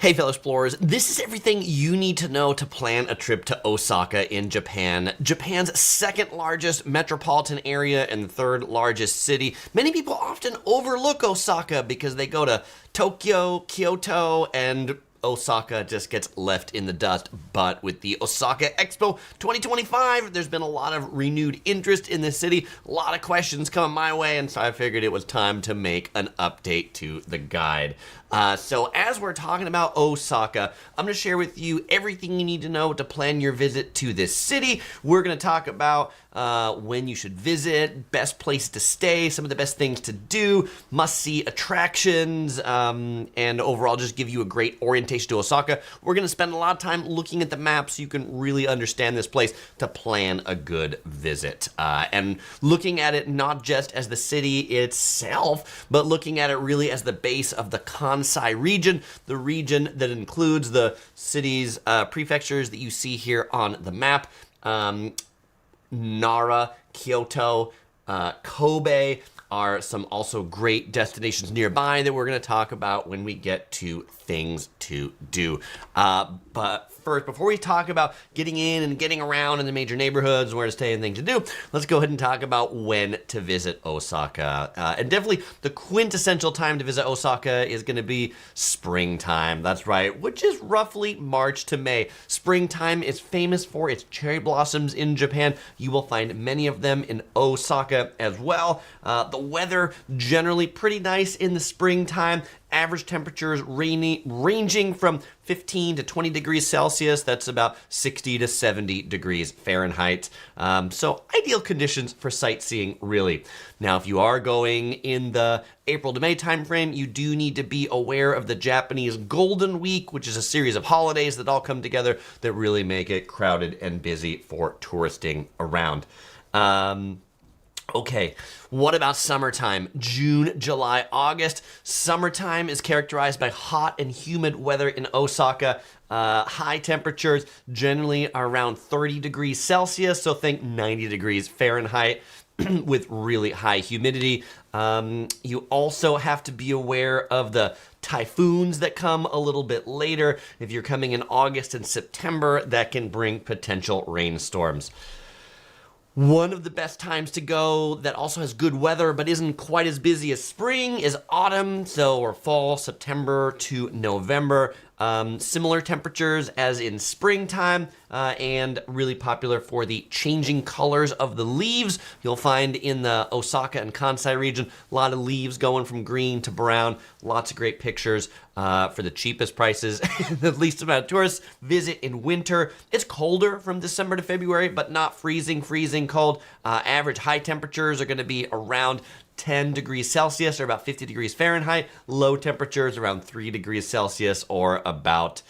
Hey fellow explorers, this is everything you need to know to plan a trip to Osaka in Japan. Japan's second largest metropolitan area and third largest city. Many people often overlook Osaka because they go to Tokyo, Kyoto, and Osaka just gets left in the dust. But with the Osaka Expo 2025, there's been a lot of renewed interest in the city, a lot of questions coming my way, and so I figured it was time to make an update to the guide. So as we're talking about Osaka, I'm going to share with you everything you need to know to plan your visit to this city. We're going to talk about when you should visit, best place to stay, some of the best things to do, must-see attractions, and overall just give you a great orientation to Osaka. We're going to spend a lot of time looking at the map so you can really understand this place to plan a good visit. And looking at it not just as the city itself, but looking at it really as the base of the Kansai region, the region that includes the cities, prefectures that you see here on the map. Nara, Kyoto, Kobe are some also great destinations nearby that we're going to talk about when we get to things to do. But first, before we talk about getting in and getting around in the major neighborhoods, where to stay and things to do, let's go ahead and talk about when to visit Osaka. And definitely the quintessential time to visit Osaka is going to be springtime. That's right, which is roughly March to May. Springtime is famous for its cherry blossoms in Japan. You will find many of them in Osaka as well. The weather generally pretty nice in the springtime. Average temperatures ranging from 15 to 20 degrees Celsius. That's about 60 to 70 degrees Fahrenheit. So ideal conditions for sightseeing, really. Now, if you are going in the April to May timeframe, you do need to be aware of the Japanese Golden Week, which is a series of holidays that all come together that really make it crowded and busy for touristing around. Okay, what about summertime? June, July, August. Summertime is characterized by hot and humid weather in Osaka. High temperatures generally are around 30 degrees Celsius, so think 90 degrees Fahrenheit with really high humidity. You also have to be aware of the typhoons that come a little bit later. If you're coming in August and September, that can bring potential rainstorms. One of the best times to go that also has good weather but isn't quite as busy as spring is autumn, or fall, September to November. Similar temperatures as in springtime, and really popular for the changing colors of the leaves. You'll find in the Osaka and Kansai region a lot of leaves going from green to brown. Lots of great pictures for the cheapest prices. The least amount of tourists visit in winter. It's colder from December to February, but not freezing cold. Average high temperatures are going to be around 10 degrees Celsius or about 50 degrees Fahrenheit. Low temperatures around 3 degrees Celsius or about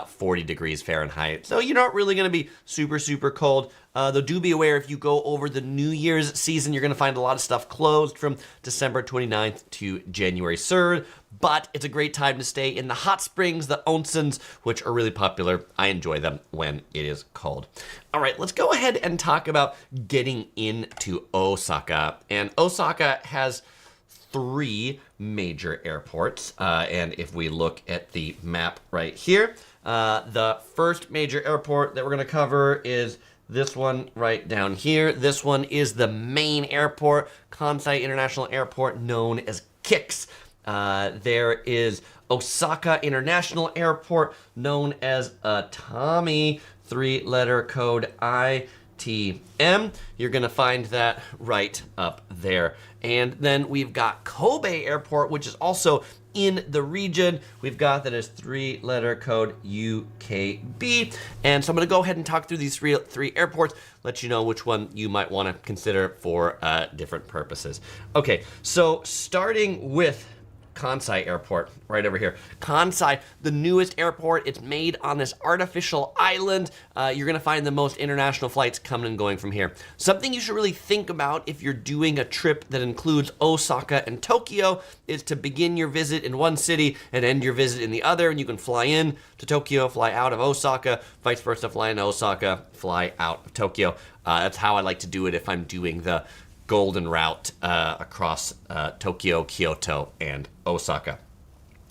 40 degrees Fahrenheit. So you're not really going to be super cold. Though do be aware, if you go over the New Year's season, you're going to find a lot of stuff closed from December 29th to January 3rd. But it's a great time to stay in the hot springs, the onsens, which are really popular. I enjoy them when it is cold. All right, let's go ahead and talk about getting into Osaka. And Osaka has 3 major airports. And if we look at the map right here, the first major airport that we're going to cover is this one right down here. This one is the main airport, Kansai International Airport, known as KIX. There is Osaka International Airport, known as Atami, 3-letter code ITM. You're going to find that right up there. And then we've got Kobe Airport, which is also in the region. We've got that as 3-letter code UKB. And so I'm going to go ahead and talk through these three airports, let you know which one you might want to consider for different purposes. Okay, so starting with Kansai Airport, right over here. Kansai, the newest airport. It's made on this artificial island. You're going to find the most international flights coming and going from here. Something you should really think about if you're doing a trip that includes Osaka and Tokyo is to begin your visit in one city and end your visit in the other. And you can fly in to Tokyo, fly out of Osaka, vice versa, fly into Osaka, fly out of Tokyo. That's how I like to do it if I'm doing the golden route across Tokyo, Kyoto, and Osaka.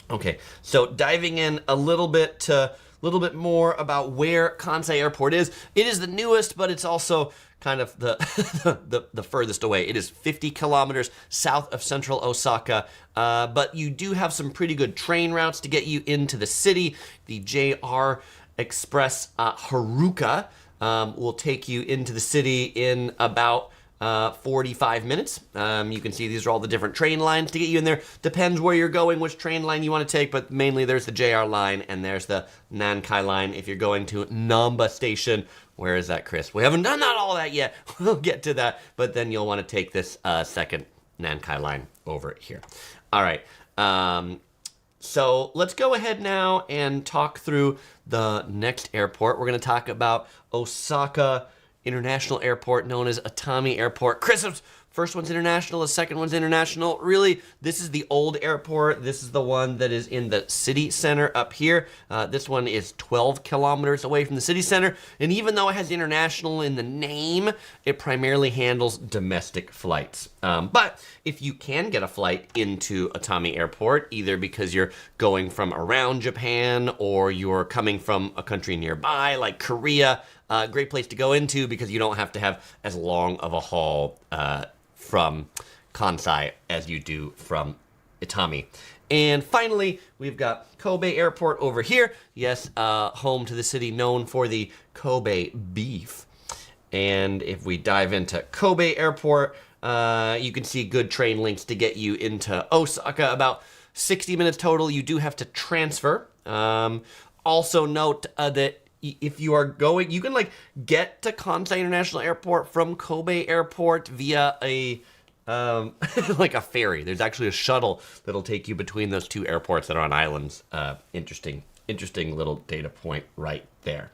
Okay, so diving in a little bit more about where Kansai Airport is. It is the newest, but it's also kind of the the furthest away. It is 50 kilometers south of central Osaka, but you do have some pretty good train routes to get you into the city. The JR Express Haruka will take you into the city in about 45 minutes. You can see these are all the different train lines to get you in there. Depends where you're going, which train line you want to take, but mainly there's the JR line and there's the Nankai line if you're going to Namba Station. Where is that, Chris? We haven't done all that yet. We'll get to that, but then you'll want to take this second Nankai line over here. All right. So let's go ahead now and talk through the next airport. We're going to talk about Osaka International Airport, known as Atami Airport. Chris, first one's international, the second one's international. Really, this is the old airport. This is the one that is in the city center up here. This one is 12 kilometers away from the city center. And even though it has international in the name, it primarily handles domestic flights. But if you can get a flight into Atami Airport, either because you're going from around Japan or you're coming from a country nearby like Korea, great place to go into because you don't have to have as long of a haul from Kansai as you do from Itami. And finally, we've got Kobe Airport over here. Yes, home to the city known for the Kobe beef. And if we dive into Kobe Airport, you can see good train links to get you into Osaka. About 60 minutes total. You do have to transfer. Also note that if you are going, you can like get to Kansai International Airport from Kobe Airport via a like a ferry. There's actually a shuttle that'll take you between those two airports that are on islands. Interesting little data point right there.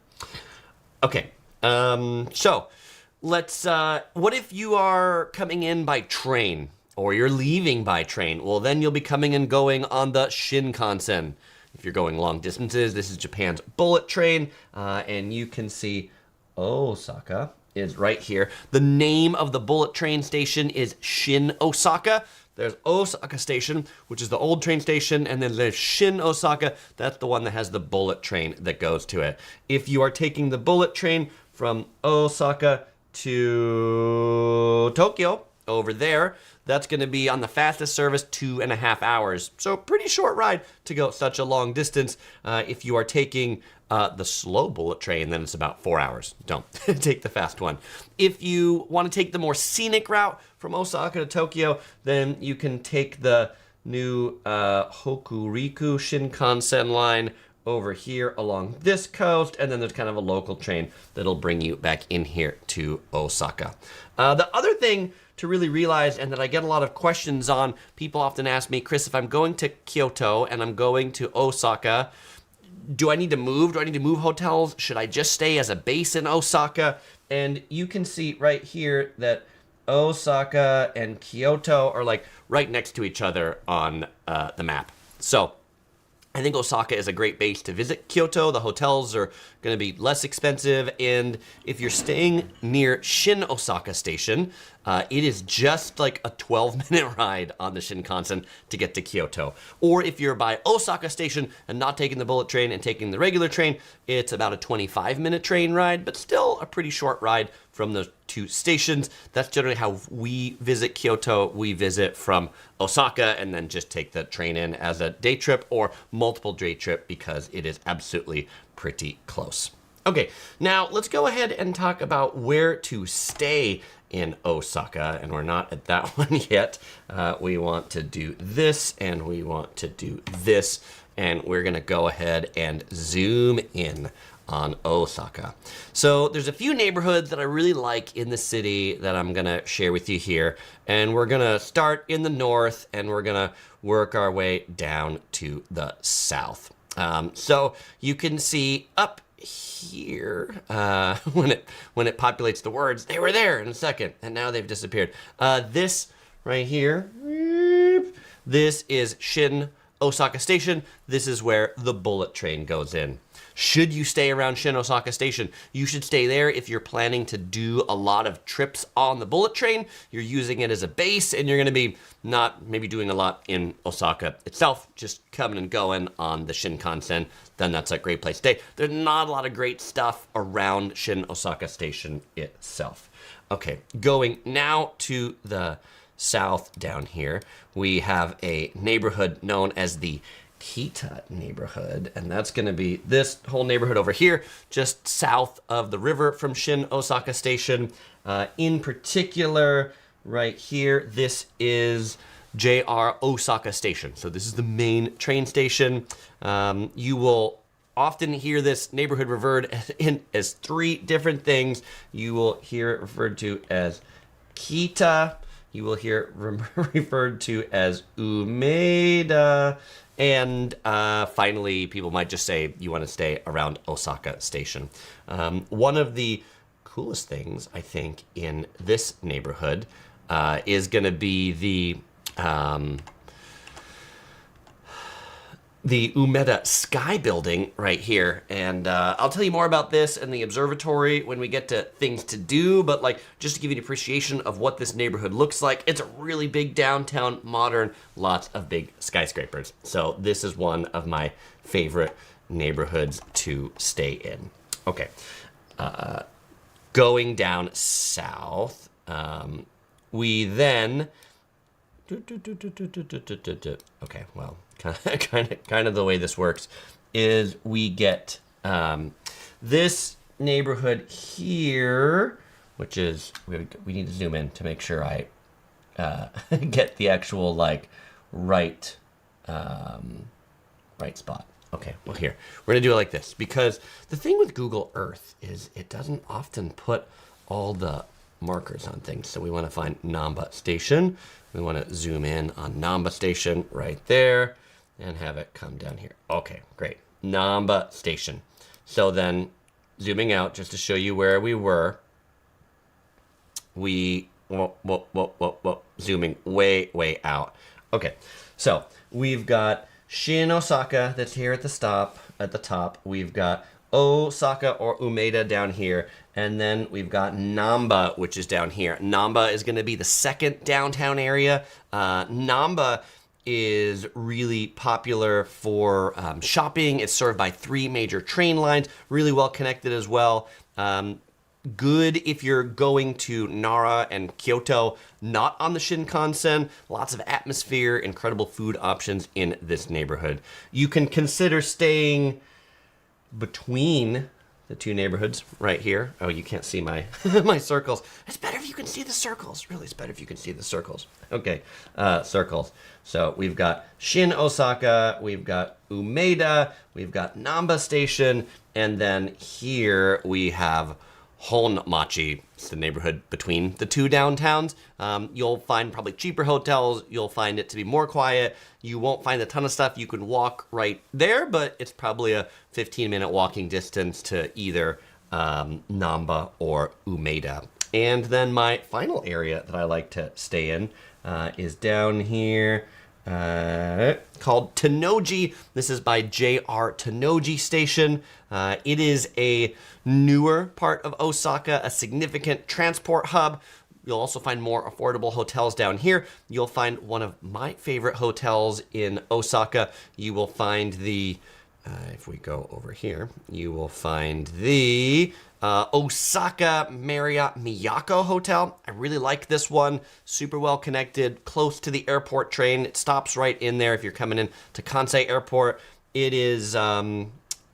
Okay, so let's. What if you are coming in by train or you're leaving by train? Well, then you'll be coming and going on the Shinkansen. If you're going long distances, this is Japan's bullet train, and you can see Osaka is right here. The name of the bullet train station is Shin Osaka. There's Osaka Station, which is the old train station, and then there's Shin Osaka. That's the one that has the bullet train that goes to it. If you are taking the bullet train from Osaka to Tokyo, over there, that's going to be on the fastest service 2.5 hours. So pretty short ride to go such a long distance. If you are taking the slow bullet train, then it's about 4 hours. Don't take the fast one. If you want to take the more scenic route from Osaka to Tokyo, then you can take the new Hokuriku Shinkansen line over here along this coast, and then there's kind of a local train that'll bring you back in here to Osaka. The other thing to really realize, and that I get a lot of questions on, people often ask me, Chris, if I'm going to Kyoto and I'm going to Osaka, do I need to move? Do I need to move hotels? Should I just stay as a base in Osaka? And you can see right here that Osaka and Kyoto are like right next to each other on the map. So I think Osaka is a great base to visit Kyoto. The hotels are going to be less expensive, and if you're staying near Shin Osaka Station, it is just like a 12-minute ride on the Shinkansen to get to Kyoto. Or if you're by Osaka Station and not taking the bullet train and taking the regular train, it's about a 25-minute train ride, but still a pretty short ride from those two stations. That's generally how we visit Kyoto. We visit from Osaka and then just take the train in as a day trip or multiple day trip because it is absolutely pretty close. Okay, now let's go ahead and talk about where to stay in Osaka, and we're not at that one yet. We want to do this, and we want to do this, and we're gonna go ahead and zoom in on Osaka. So there's a few neighborhoods that I really like in the city that I'm gonna share with you here, and we're gonna start in the north, and we're gonna work our way down to the south. So you can see up here, when it populates the words, they were there in a second, and now they've disappeared. This right here, this is Shin Osaka Station, this is where the bullet train goes in. Should you stay around Shin Osaka Station? You should stay there if you're planning to do a lot of trips on the bullet train. You're using it as a base, and you're going to be not maybe doing a lot in Osaka itself, just coming and going on the Shinkansen. Then that's a great place to stay. There's not a lot of great stuff around Shin Osaka Station itself. Okay, going now to the south down here, we have a neighborhood known as the Kita neighborhood, and that's going to be this whole neighborhood over here, just south of the river from Shin Osaka Station. In particular, right here, this is JR Osaka Station. So this is the main train station. You will often hear this neighborhood referred as three different things. You will hear it referred to as Kita. You will hear it referred to as Umeda. And finally, people might just say you want to stay around Osaka Station. One of the coolest things, I think, in this neighborhood is going to be the Umeda Sky Building right here. And I'll tell you more about this and the observatory when we get to things to do, but like just to give you an appreciation of what this neighborhood looks like, it's a really big downtown, modern, lots of big skyscrapers. So this is one of my favorite neighborhoods to stay in. Okay, going down south, we then... Okay, well, kind of the way this works is we get this neighborhood here, which is we need to zoom in to make sure I get the actual like right spot. Okay, well here we're gonna do it like this because the thing with Google Earth is it doesn't often put all the markers on things. So we want to find Namba Station. We want to zoom in on Namba Station right there and have it come down here. Okay, great. Namba Station. So then zooming out just to show you where we were, zooming way out. Okay, so we've got Shin Osaka that's here at the top. We've got Osaka or Umeda down here, and then we've got Namba, which is down here. Namba is going to be the second downtown area. Namba is really popular for shopping. It's served by 3 major train lines, really well connected as well. Good if you're going to Nara and Kyoto, not on the Shinkansen. Lots of atmosphere, incredible food options in this neighborhood. You can consider staying between the 2 neighborhoods right here. Oh, you can't see my my circles. It's better if you can see the circles. Really, it's better if you can see the circles. Okay, circles. So we've got Shin Osaka, we've got Umeda, we've got Namba Station, and then here we have Honmachi. It's the neighborhood between the 2 downtowns. You'll find probably cheaper hotels. You'll find it to be more quiet. You won't find a ton of stuff. You can walk right there, but it's probably a 15-minute walking distance to either Namba or Umeda. And then my final area that I like to stay in is down here called Tennoji. This is by JR Tennoji Station. It is a newer part of Osaka, a significant transport hub. You'll also find more affordable hotels down here. You'll find one of my favorite hotels in Osaka. You will find the, if we go over here, you will find the Osaka Marriott Miyako Hotel. I really like this one. Super well connected, close to the airport train. It stops right in there if you're coming in to Kansai Airport. It is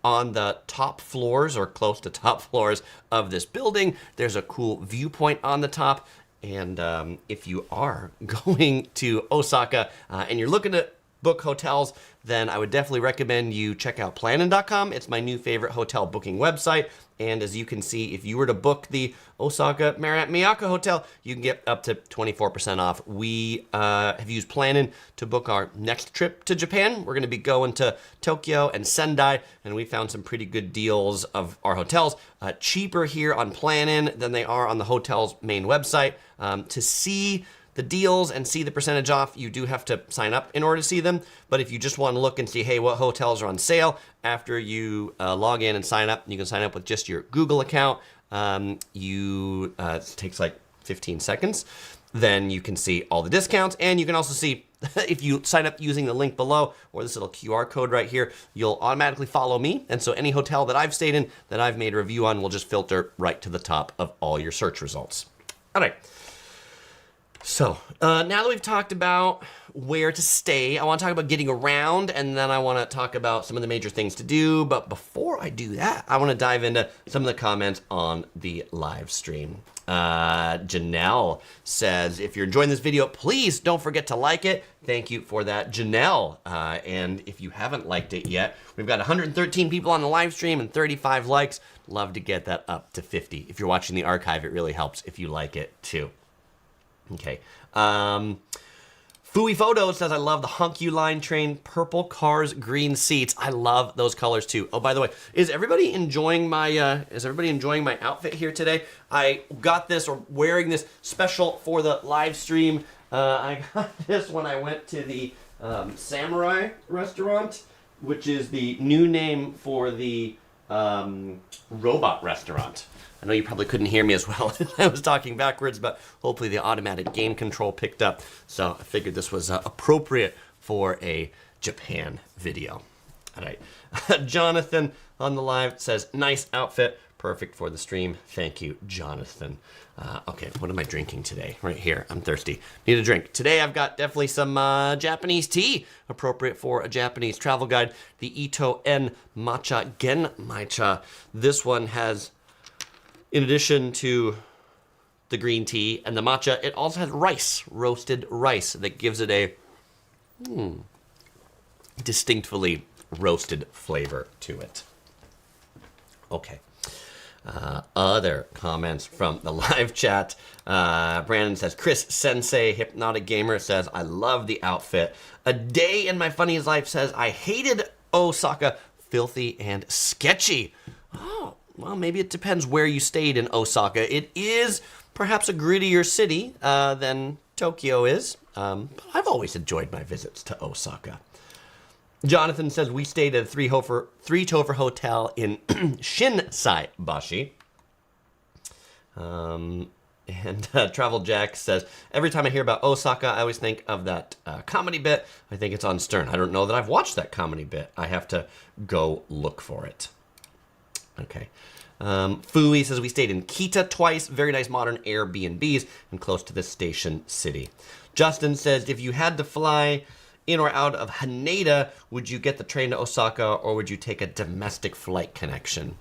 on the top floors or close to top floors of this building. There's a cool viewpoint on the top. And if you are going to Osaka and you're looking to book hotels, then I would definitely recommend you check out plannin.com. It's my new favorite hotel booking website. And as you can see, if you were to book the Osaka Marriott Miyako Hotel, you can get up to 24% off. We have used Plannin to book our next trip to Japan. We're going to be going to Tokyo and Sendai, and we found some pretty good deals of our hotels. Cheaper here on Plannin than they are on the hotel's main website. To see the deals and see the percentage off, you do have to sign up in order to see them. But if you just want to look and see, hey, what hotels are on sale, after you log in and sign up, you can sign up with just your Google account. It takes like 15 seconds. Then you can see all the discounts, and you can also see if you sign up using the link below or this little QR code right here, you'll automatically follow me. And so any hotel that I've stayed in that I've made a review on will just filter right to the top of all your search results. All right. So now that we've talked about where to stay, I want to talk about getting around, and then I want to talk about some of the major things to do. But before I do that, I want to dive into some of the comments on the live stream. Janelle says, if you're enjoying this video, please don't forget to like it. Thank you for that, Janelle. And if you haven't liked it yet, we've got 113 people on the live stream and 35 likes. Love to get that up to 50. If you're watching the archive, it really helps if you like it too. Okay. Fooey Photo says, I love the Honk You Line train, purple cars, green seats. I love those colors too. Oh, by the way, is everybody enjoying my outfit here today? I got this, or wearing this special for the live stream. I got this when I went to the Samurai restaurant, which is the new name for the robot restaurant. I know you probably couldn't hear me as well as I was talking backwards, but hopefully the automatic game control picked up. So I figured this was appropriate for a Japan video. All right. Jonathan on the live says, nice outfit. Perfect for the stream. Thank you, Jonathan. Okay, what am I drinking today? Right here. I'm thirsty. Need a drink. Today I've got definitely some Japanese tea, appropriate for a Japanese travel guide. The Ito En Matcha Gen Matcha. This one has, in addition to the green tea and the matcha, it also has rice, roasted rice, that gives it a distinctly roasted flavor to it. Okay. Other comments from the live chat. Brandon says, Chris Sensei, Hypnotic Gamer, says, I love the outfit. A Day in My Funniest Life says, I hated Osaka, filthy and sketchy. Oh, well, maybe it depends where you stayed in Osaka. It is perhaps a grittier city than Tokyo is, but I've always enjoyed my visits to Osaka. Jonathan says, we stayed at a three-tover hotel in Shinsai Bashi. And Travel Jack says, every time I hear about Osaka, I always think of that comedy bit. I think it's on Stern. I don't know that I've watched that comedy bit. I have to go look for it. Okay. Fui says, we stayed in Kita twice. Very nice modern Airbnbs and close to the station city. Justin says, if you had to fly in or out of Haneda, would you get the train to Osaka, or would you take a domestic flight connection?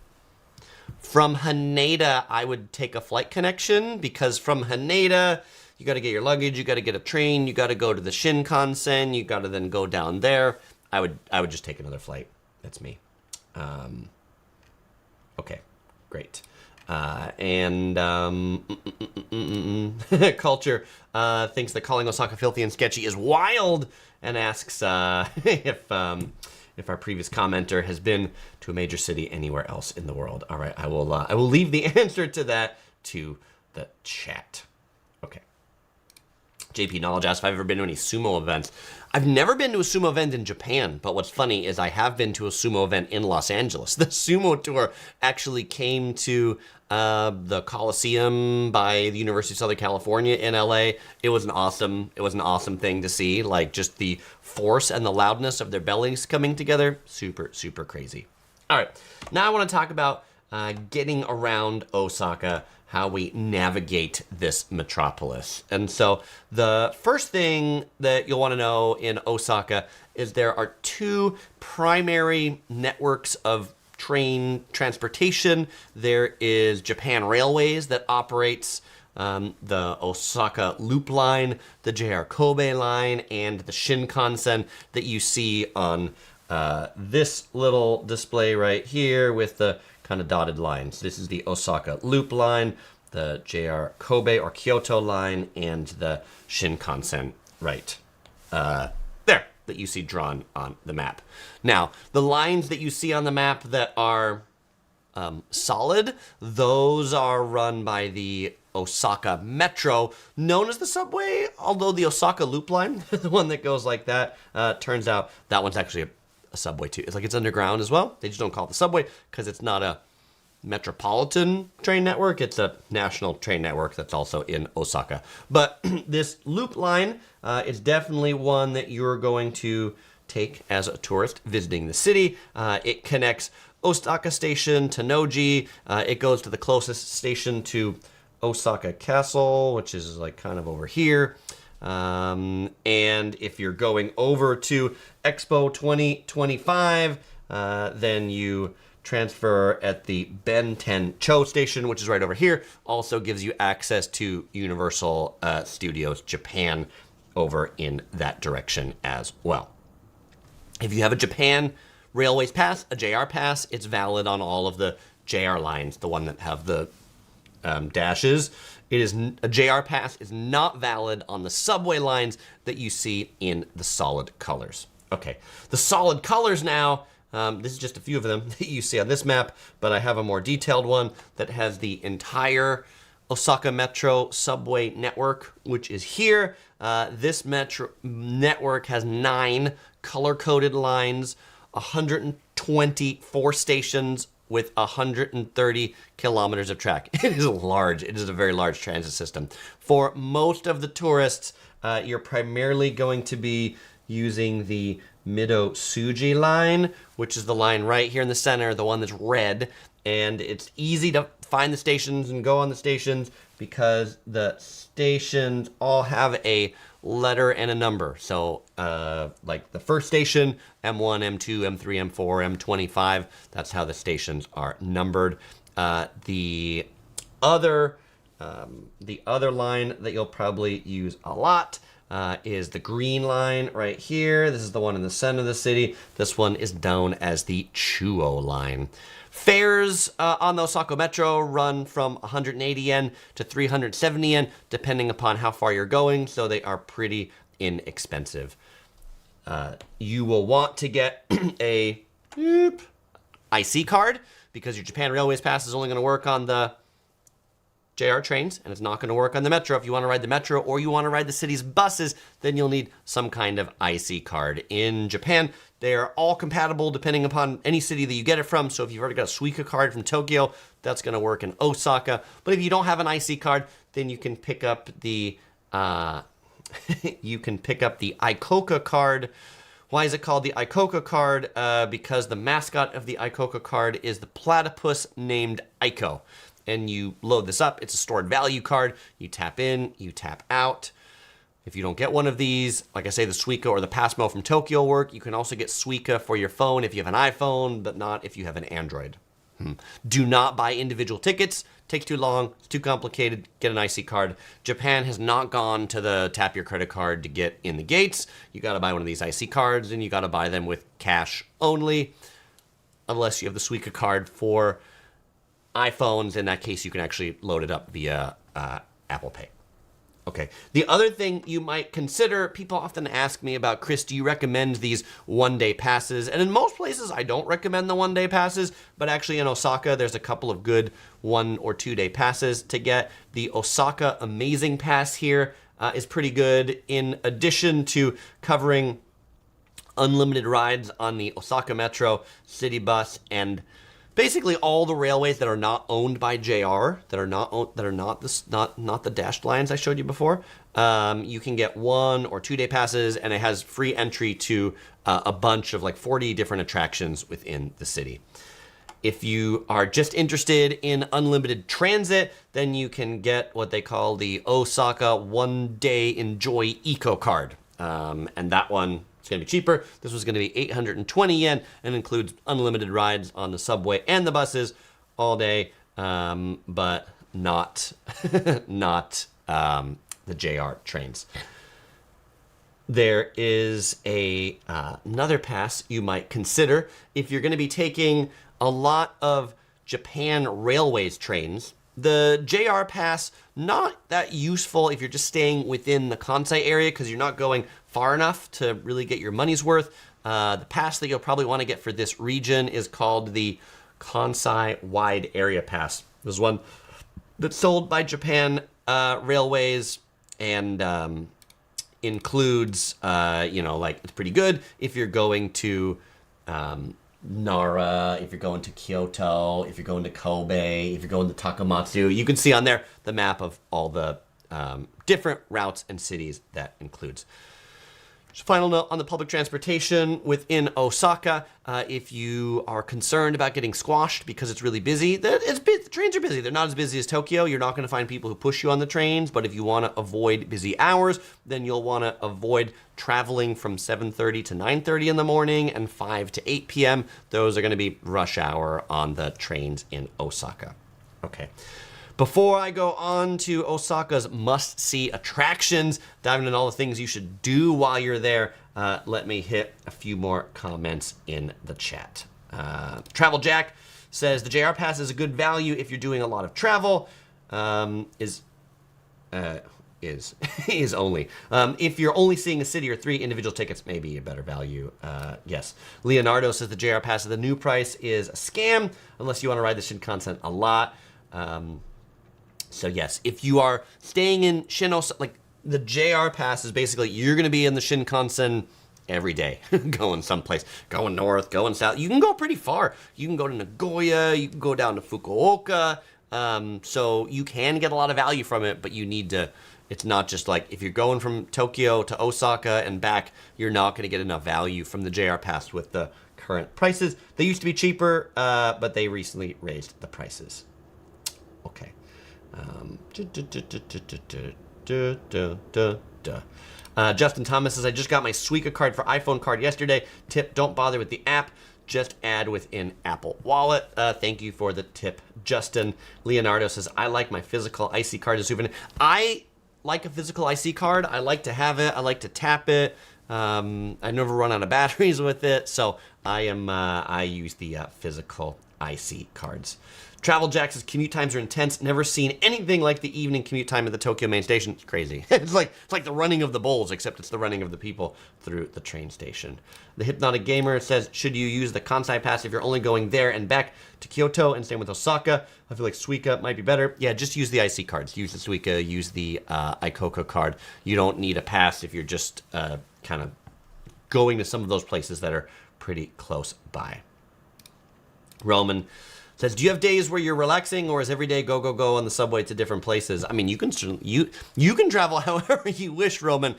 From Haneda, I would take a flight connection, because from Haneda, you got to get your luggage, you got to get a train, you got to go to the Shinkansen, you got to then go down there. I would just take another flight. That's me. Okay, great. Culture thinks that calling Osaka filthy and sketchy is wild, and asks if our previous commenter has been to a major city anywhere else in the world. All right, I will leave the answer to that to the chat. Okay. JP Knowledge asks if I've ever been to any sumo events. I've never been to a sumo event in Japan, but what's funny is I have been to a sumo event in Los Angeles. The sumo tour actually came to the Coliseum by the University of Southern California in LA. It was an awesome thing to see, like just the force and the loudness of their bellies coming together. Super, super crazy. All right, now I want to talk about getting around Osaka, how we navigate this metropolis. And so the first thing that you'll want to know in Osaka is there are two primary networks of train transportation. There is Japan Railways that operates the Osaka Loop Line, the JR Kobe Line, and the Shinkansen that you see on this little display right here with the kind of dotted lines. This is the Osaka Loop Line, the JR Kobe or Kyoto Line, and the Shinkansen right there that you see drawn on the map. Now, the lines that you see on the map that are solid, those are run by the Osaka Metro, known as the subway, although the Osaka Loop Line, the one that goes like that, turns out that one's actually a subway too. It's like it's underground as well. They just don't call it the subway because it's not a metropolitan train network. It's a national train network that's also in Osaka. But this loop line is definitely one that you're going to take as a tourist visiting the city. It connects Osaka Station to Noji. It goes to the closest station to Osaka Castle, which is like kind of over here. And if you're going over to Expo 2025, then you transfer at the Benten-Cho station, which is right over here. Also gives you access to Universal Studios Japan over in that direction as well. If you have a Japan Railways Pass, a JR Pass, it's valid on all of the JR lines, the one that have the dashes. It is a JR Pass is not valid on the subway lines that you see in the solid colors. Okay, the solid colors now, this is just a few of them that you see on this map, but I have a more detailed one that has the entire Osaka Metro subway network, which is here. This metro network has 9 color-coded lines, 124 stations with 130 kilometers of track. It is large. It is a very large transit system. For most of the tourists, you're primarily going to be using the Mido-Suji line, which is the line right here in the center, the one that's red. And it's easy to find the stations and go on the stations because the stations all have a letter and a number. So like the first station, M1, M2, M3, M4, M25, that's how the stations are numbered. The other line that you'll probably use a lot is the green line right here. This is the one in the center of the city. This one is known as the Chuo line. Fares on the Osaka Metro run from 180 yen to 370 yen, depending upon how far you're going, so they are pretty inexpensive. You will want to get a IC card because your Japan Railways Pass is only going to work on the JR trains, and it's not going to work on the Metro. If you want to ride the Metro or you want to ride the city's buses, then you'll need some kind of IC card. In Japan, they are all compatible depending upon any city that you get it from. So if you've already got a Suica card from Tokyo, that's going to work in Osaka. But if you don't have an IC card, then you can pick up the Ikoka card. Why is it called the Ikoka card? Because the mascot of the Ikoka card is the platypus named Aiko. And you load this up. It's a stored value card. You tap in, you tap out. If you don't get one of these, like I say, the Suica or the Passmo from Tokyo work. You can also get Suica for your phone if you have an iPhone, but not if you have an Android. Do not buy individual tickets. Takes too long. It's too complicated. Get an IC card. Japan has not gone to the tap your credit card to get in the gates. You got to buy one of these IC cards, and you got to buy them with cash only, unless you have the Suica card for iPhones. In that case, you can actually load it up via Apple Pay. Okay. The other thing you might consider, people often ask me about, Chris, do you recommend these one-day passes? And in most places, I don't recommend the one-day passes, but actually in Osaka, there's a couple of good 1 or 2 day passes to get. The Osaka Amazing Pass here is pretty good. In addition to covering unlimited rides on the Osaka Metro, City Bus, and basically all the railways that are not owned by JR, that are not the dashed lines I showed you before, you can get 1 or 2 day passes, and it has free entry to a bunch of like 40 different attractions within the city. If you are just interested in unlimited transit, then you can get what they call the Osaka 1 Day Enjoy Eco Card, and that one, it's going to be cheaper. This was going to be 820 yen and includes unlimited rides on the subway and the buses all day, but not the JR trains. There is another pass you might consider if you're going to be taking a lot of Japan Railways trains. The JR Pass, not that useful if you're just staying within the Kansai area because you're not going far enough to really get your money's worth. The pass that you'll probably want to get for this region is called the Kansai Wide Area Pass. This is one that's sold by Japan Railways and includes, like it's pretty good if you're going to Nara, if you're going to Kyoto, if you're going to Kobe, if you're going to Takamatsu. You can see on there the map of all the different routes and cities that includes. Just final note on the public transportation within Osaka. If you are concerned about getting squashed because it's really busy, the trains are busy. They're not as busy as Tokyo. You're not going to find people who push you on the trains, but if you want to avoid busy hours, then you'll want to avoid traveling from 7:30 to 9:30 in the morning and 5 to 8 p.m. Those are going to be rush hour on the trains in Osaka. Okay. Before I go on to Osaka's must-see attractions, diving into all the things you should do while you're there, let me hit a few more comments in the chat. Travel Jack says, the JR Pass is a good value if you're doing a lot of travel. Is only. If you're only seeing a city or 3 individual tickets, maybe a better value. Yes. Leonardo says the JR Pass at the new price is a scam, unless you want to ride the Shinkansen a lot. So yes, if you are staying in like the JR Pass is basically, you're going to be in the Shinkansen every day, going someplace, going north, going south. You can go pretty far. You can go to Nagoya, you can go down to Fukuoka. So you can get a lot of value from it, but you need to, it's not just like, if you're going from Tokyo to Osaka and back, you're not going to get enough value from the JR Pass with the current prices. They used to be cheaper, but they recently raised the prices. Okay. Justin Thomas says, I just got my Suica card for iPhone card yesterday. Tip, don't bother with the app. Just add within Apple Wallet. Thank you for the tip, Justin. Leonardo says, I like my physical IC card as a souvenir. I like a physical IC card. I like to have it. I like to tap it. I never run out of batteries with it. So I use the physical IC cards. Travel Jack says, commute times are intense. Never seen anything like the evening commute time at the Tokyo main station. It's crazy. It's like the running of the bulls, except it's the running of the people through the train station. The Hypnotic Gamer says, should you use the Kansai Pass if you're only going there and back to Kyoto? And same with Osaka. I feel like Suica might be better. Yeah, just use the IC cards. Use the Suica, use the Ikoka card. You don't need a pass if you're just kind of going to some of those places that are pretty close by. Roman says, do you have days where you're relaxing, or is every day go, go, go on the subway to different places? I mean, you can travel however you wish, Roman.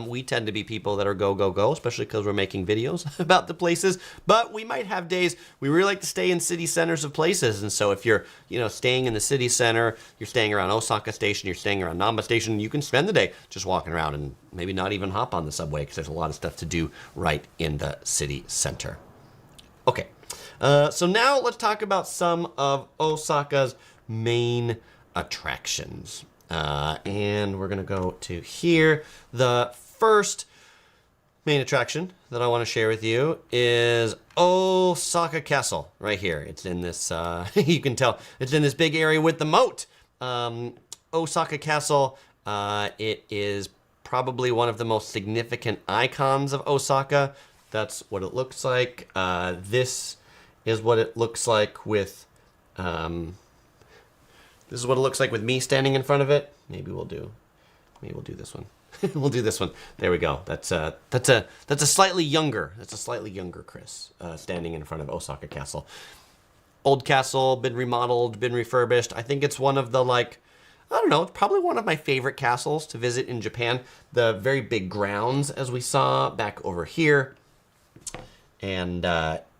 We tend to be people that are go, go, go, especially because we're making videos about the places. But we might have days we really like to stay in city centers of places. And so if you're, staying in the city center, you're staying around Osaka Station, you're staying around Namba Station, you can spend the day just walking around and maybe not even hop on the subway because there's a lot of stuff to do right in the city center. Okay. So now let's talk about some of Osaka's main attractions. And we're going to go to here. The first main attraction that I want to share with you is Osaka Castle right here. It's in this, you can tell, it's in this big area with the moat. Osaka Castle, it is probably one of the most significant icons of Osaka. That's what it looks like. This is what it looks like with me standing in front of it. Maybe we'll do this one. We'll do this one. There we go. That's a slightly younger Chris standing in front of Osaka Castle. Old castle, been remodeled, been refurbished. I think it's one of the it's probably one of my favorite castles to visit in Japan. The very big grounds, as we saw back over here. And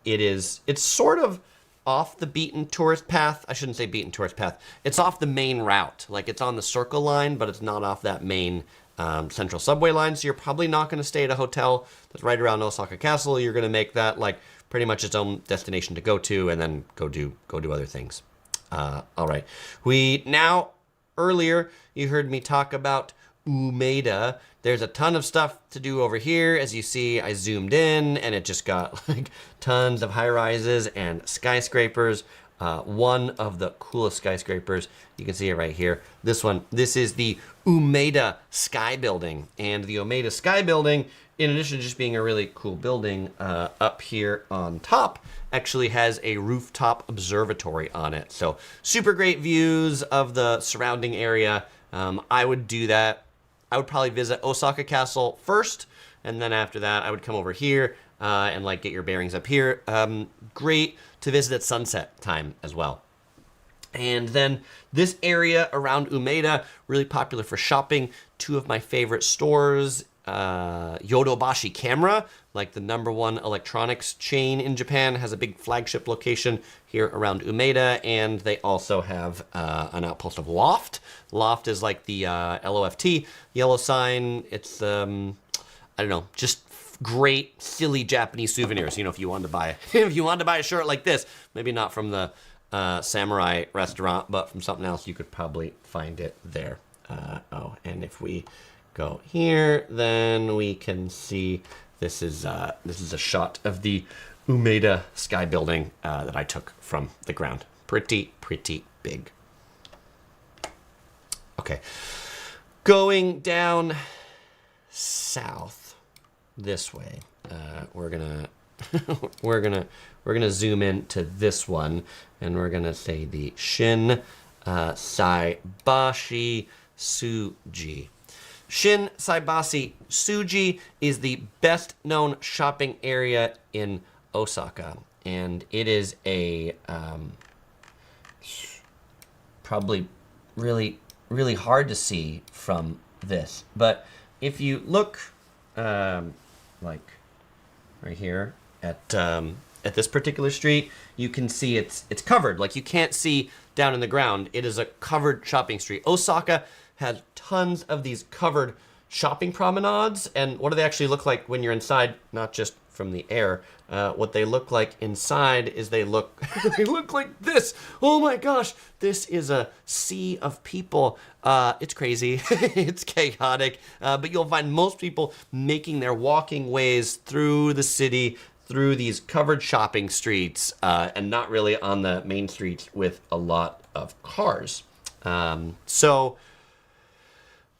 it's sort of off the beaten tourist path. I shouldn't say beaten tourist path. It's off the main route. Like, it's on the circle line, but it's not off that main central subway line. So you're probably not going to stay at a hotel that's right around Osaka Castle. You're going to make that pretty much its own destination to go to, and then go do other things. All right. Earlier, you heard me talk about Umeda. There's a ton of stuff to do over here. As you see, I zoomed in and it just got tons of high rises and skyscrapers one of the coolest skyscrapers. You can see it right here. This one, this is the Umeda Sky Building. And the Umeda Sky Building, in addition to just being a really cool building, up here on top, actually has a rooftop observatory on it. So super great views of the surrounding area. I would do that. I would probably visit Osaka Castle first, and then after that, I would come over here and like get your bearings up here. Great to visit at sunset time as well. And then this area around Umeda, really popular for shopping. Two of my favorite stores, Yodobashi Camera, like the #1 electronics chain in Japan, has a big flagship location here around Umeda, and they also have an outpost of Loft. Loft is like the LOFT yellow sign. It's I don't know, just great silly Japanese souvenirs. You know, if you wanted to buy a shirt like this, maybe not from the samurai restaurant, but from something else, you could probably find it there. And if we go here, then we can see this is a shot of the Umeda Sky Building that I took from the ground. Pretty big. Okay, going down south this way, we're gonna zoom in to this one, and we're gonna say the Shin Saibashi Suji. Shin Saibashi Suji is the best known shopping area in Osaka, and it is a probably really hard to see from this, but if you look like right here at this particular street, you can see it's covered. Like, you can't see down in the ground. It is a covered shopping street. Osaka has tons of these covered shopping promenades, and what do they actually look like when you're inside? Not just from the air. What they look like inside is they look they look like this. Oh my gosh, this is a sea of people. It's crazy. It's chaotic, but you'll find most people making their walking ways through the city, through these covered shopping streets, and not really on the main streets with a lot of cars. So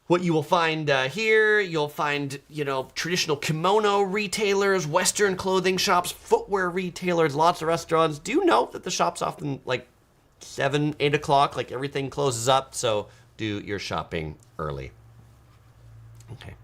what you will find here, you'll find, traditional kimono retailers, Western clothing shops, footwear retailers, lots of restaurants. Do note that the shops often, like 7, 8 o'clock, like everything closes up, so do your shopping early. Okay.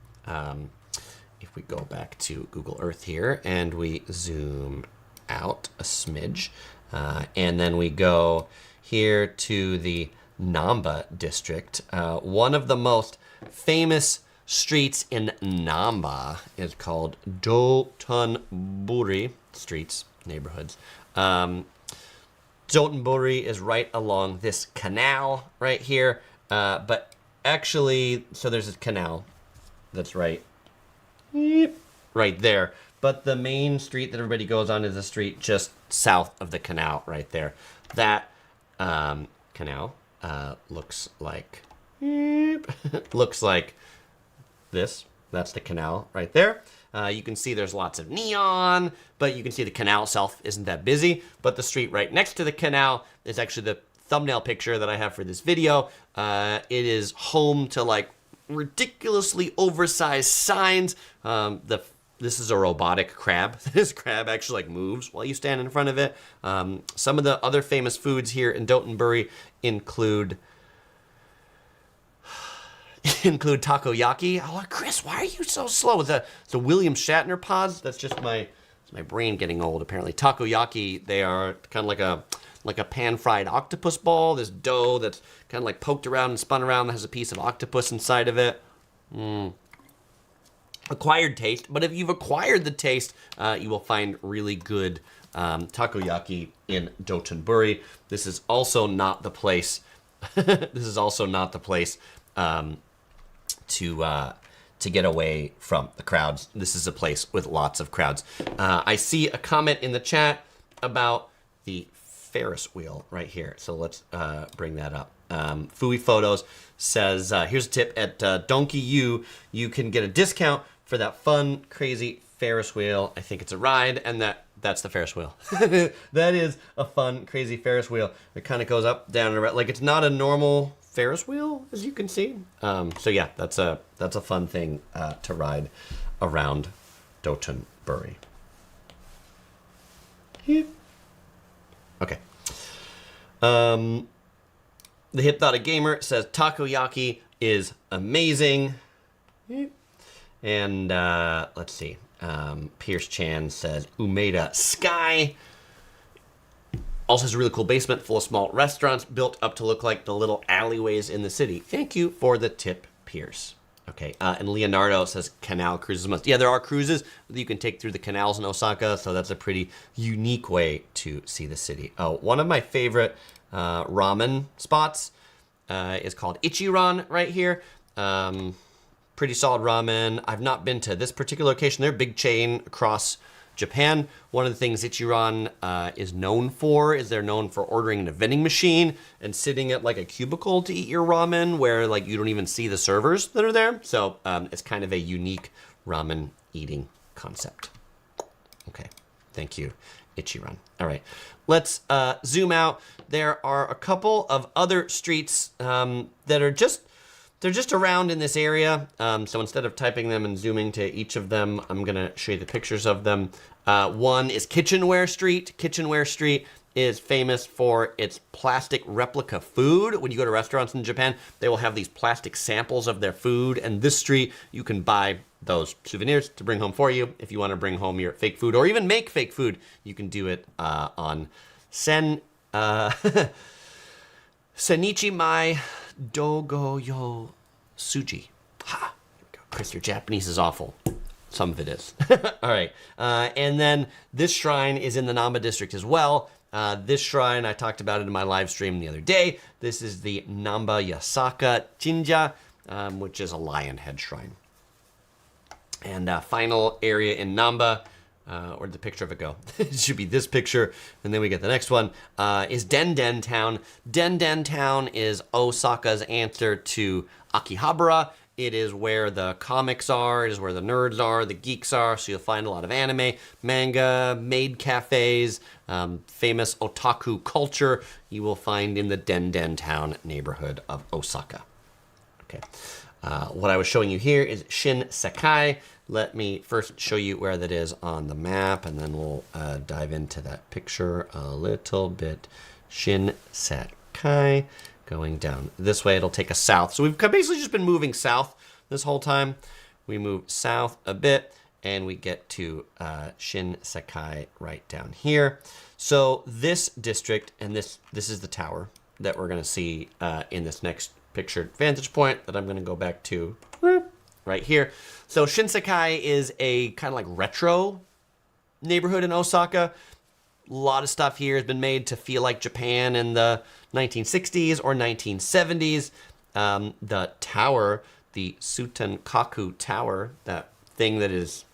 If we go back to Google Earth here and we zoom out a smidge, and then we go here to the Namba district, one of the most famous streets in Namba is called Dotonbori streets, neighborhoods. Dotonbori is right along this canal right here, but actually, so there's this canal that's right there, but the main street that everybody goes on is a street just south of the canal right there. That canal looks like this. That's the canal right there. You can see there's lots of neon, but you can see the canal itself isn't that busy. But the street right next to the canal is actually the thumbnail picture that I have for this video. It is home to like ridiculously oversized signs. This is a robotic crab. This crab actually like moves while you stand in front of it. Some of the other famous foods here in Dotonbori include takoyaki. Oh, Chris, why are you so slow with the William Shatner pause? That's just my brain getting old. Apparently, takoyaki, they are kind of like a pan-fried octopus ball. This dough that's kind of like poked around and spun around that has a piece of octopus inside of it. Acquired taste, but if you've acquired the taste, you will find really good takoyaki in Dotonbori. This is also not the place. To get away from the crowds. This is a place with lots of crowds. I see a comment in the chat about the Ferris wheel right here. So let's bring that up. Fui Photos says, here's a tip at Donkey U. You can get a discount for that fun, crazy Ferris wheel. I think it's a ride, and that That's the Ferris wheel. That is a fun, crazy Ferris wheel. It kind of goes up, down, and around. Like, it's not a normal Ferris wheel, as you can see. So yeah, that's a fun thing to ride around Dotonbori. Okay. The Hypnotic Gamer says takoyaki is amazing. And let's see. Pierce Chan says Umeda Sky. Also has a really cool basement full of small restaurants built up to look like the little alleyways in the city. Thank you for the tip, Pierce. Okay, and Leonardo says canal cruises must. Yeah, there are cruises that you can take through the canals in Osaka, so that's a pretty unique way to see the city. Oh, one of my favorite ramen spots is called Ichiran right here. Pretty solid ramen. I've not been to this particular location. They're a big chain across Japan. One of the things Ichiran is known for is they're known for ordering in a vending machine and sitting at like a cubicle to eat your ramen where like you don't even see the servers that are there. So it's kind of a unique ramen eating concept. Okay, thank you, Ichiran. All right, let's zoom out. There are a couple of other streets that are just around in this area. So instead of typing them and zooming to each of them, I'm gonna show you the pictures of them. One is Kitchenware Street. Kitchenware Street is famous for its plastic replica food. When you go to restaurants in Japan, they will have these plastic samples of their food. And this street, you can buy those souvenirs to bring home for you. If you wanna bring home your fake food or even make fake food, you can do it on Senichi Mai Dogoyo Suji. Ha! Here we go. Chris, your Japanese is awful. Some of it is. All right. And then this shrine is in the Namba district as well. This shrine, I talked about it in my live stream the other day. This is the Namba Yasaka Jinja, which is a lion head shrine. And final area in Namba, where'd the picture of it go? It should be this picture, and then we get the next one, is Denden Town. Denden Town is Osaka's answer to Akihabara. It is where the comics are, it is where the nerds are, the geeks are, so you'll find a lot of anime, manga, maid cafes, famous otaku culture you will find in the Denden Town neighborhood of Osaka. Okay, what I was showing you here is Shinkansen. Let me first show you where that is on the map, and then we'll dive into that picture a little bit. Shinkansen, going down this way, it'll take us south. So we've basically just been moving south this whole time. We move south a bit, and we get to Shinkansen right down here. So this district, and this is the tower that we're going to see in this next pictured vantage point that I'm going to go back to right here. So Shinkansen is a kind of like retro neighborhood in Osaka. A lot of stuff here has been made to feel like Japan in the 1960s or 1970s. The tower, the Sutenkaku Tower, that thing that is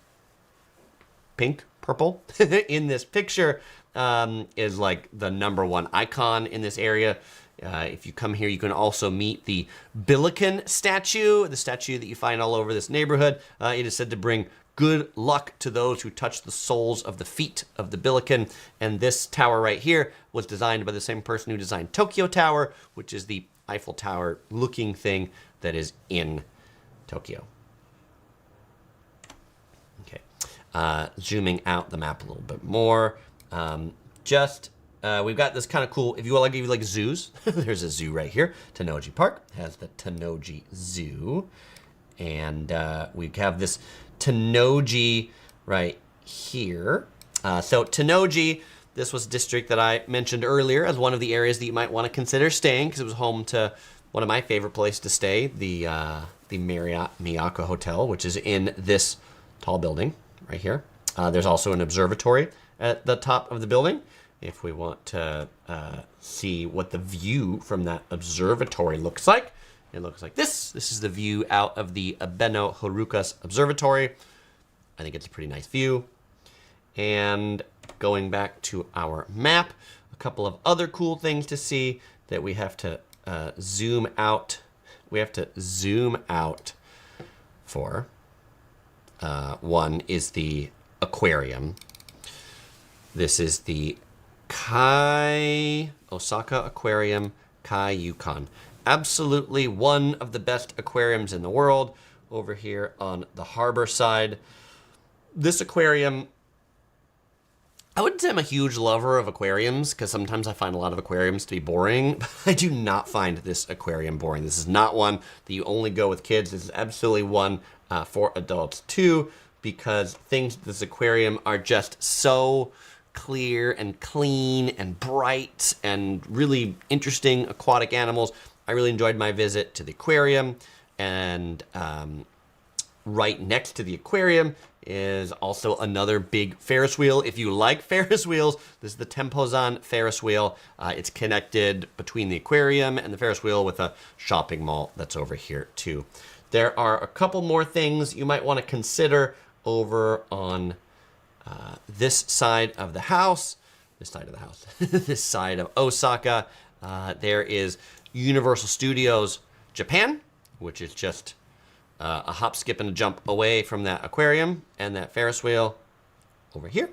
pink, purple in this picture, is like the #1 icon in this area. If you come here, you can also meet the Billiken statue, the statue that you find all over this neighborhood. It is said to bring good luck to those who touch the soles of the feet of the Billiken. And this tower right here was designed by the same person who designed Tokyo Tower, which is the Eiffel Tower looking thing that is in Tokyo. Okay, zooming out the map a little bit more. We've got this kind of cool, if you want to give you like zoos, there's a zoo right here. Tennoji Park has the Tennoji Zoo. And we have this Tennoji right here. So Tennoji, this was a district that I mentioned earlier as one of the areas that you might want to consider staying because it was home to one of my favorite places to stay, the Marriott Miyako Hotel, which is in this tall building right here. There's also an observatory at the top of the building. If we want to see what the view from that observatory looks like, it looks like this. This is the view out of the Abeno Harukas Observatory. I think it's a pretty nice view. And going back to our map, a couple of other cool things to see that we have to zoom out. We have to zoom out for. One is the aquarium. This is the Osaka Aquarium Kai Yukon. Absolutely one of the best aquariums in the world over here on the harbor side. This aquarium, I wouldn't say I'm a huge lover of aquariums because sometimes I find a lot of aquariums to be boring, but I do not find this aquarium boring. This is not one that you only go with kids. This is absolutely one for adults too, because things at this aquarium are just so clear and clean and bright and really interesting aquatic animals. I really enjoyed my visit to the aquarium, and right next to the aquarium is also another big Ferris wheel. If you like Ferris wheels, this is the Tempozan Ferris wheel. It's connected between the aquarium and the Ferris wheel with a shopping mall that's over here too. There are a couple more things you might want to consider over on this side of the house. This side of the house. This side of Osaka. There is Universal Studios Japan, which is just a hop, skip, and a jump away from that aquarium and that Ferris wheel over here.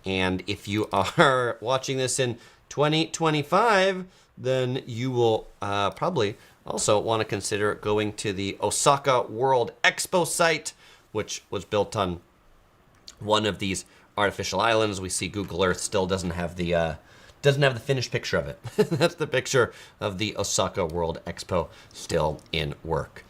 And if you are watching this in 2025, then you will probably also want to consider going to the Osaka World Expo site, which was built on one of these artificial islands. We see Google Earth still doesn't have the finished picture of it. That's the picture of the Osaka World Expo still in work.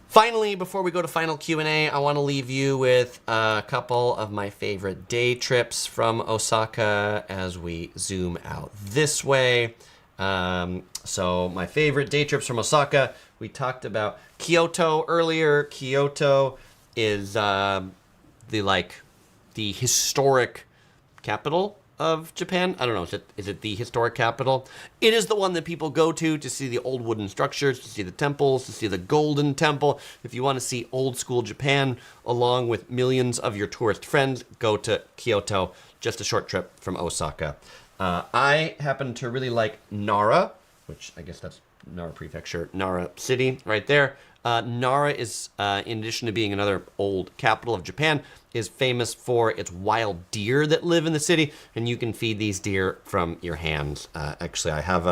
Finally, before we go to final Q&A, I want to leave you with a couple of my favorite day trips from Osaka as we zoom out this way. So my favorite day trips from Osaka, we talked about Kyoto earlier. Kyoto is the historic capital of Japan. I don't know, is it the historic capital? It is the one that people go to see the old wooden structures, to see the temples, to see the Golden Temple. If you want to see old school Japan along with millions of your tourist friends, go to Kyoto, just a short trip from Osaka. I happen to really like Nara, which I guess that's Nara Prefecture, Nara City right there. Nara is, in addition to being another old capital of Japan, is famous for its wild deer that live in the city, and you can feed these deer from your hands. Actually, I have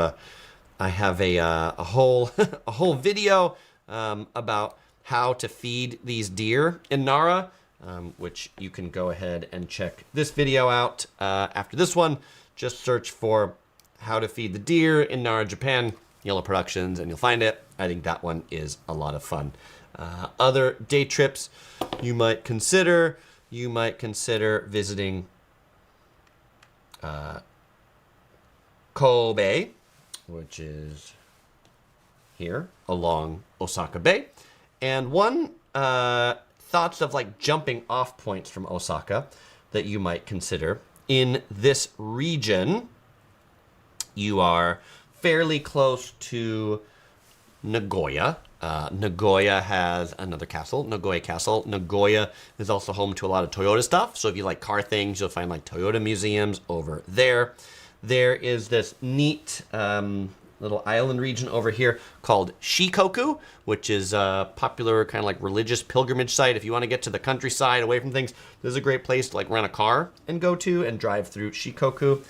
a whole a whole video about how to feed these deer in Nara, which you can go ahead and check this video out after this one. Just search for how to feed the deer in Nara, Japan, Yellow Productions, and you'll find it. I think that one is a lot of fun. Other day trips you might consider visiting Kobe, which is here along Osaka Bay. And one thoughts of like jumping off points from Osaka that you might consider. In this region, you are fairly close to Nagoya. Nagoya has another castle, Nagoya Castle. Nagoya is also home to a lot of Toyota stuff. So if you like car things, you'll find like Toyota museums over there. There is this neat little island region over here called Shikoku, which is a popular kind of like religious pilgrimage site. If you want to get to the countryside away from things, this is a great place to like rent a car and go to and drive through Shikoku.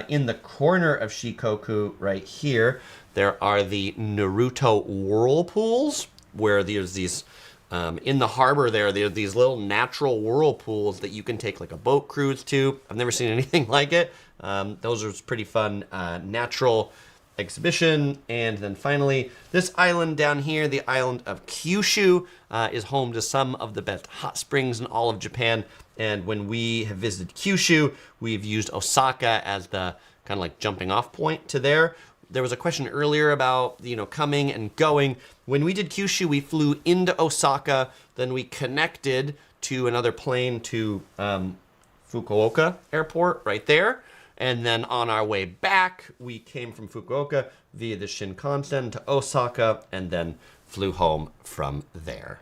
In the corner of Shikoku right here, there are the Naruto whirlpools, where there's these, in the harbor there are these little natural whirlpools that you can take like a boat cruise to. I've never seen anything like it. Those are pretty fun, natural exhibition. And then finally, this island down here, the island of Kyushu, is home to some of the best hot springs in all of Japan. And when we have visited Kyushu, we've used Osaka as the kind of like jumping off point to there. There was a question earlier about, coming and going. When we did Kyushu, we flew into Osaka, then we connected to another plane to Fukuoka Airport right there. And then on our way back, we came from Fukuoka via the Shinkansen to Osaka and then flew home from there.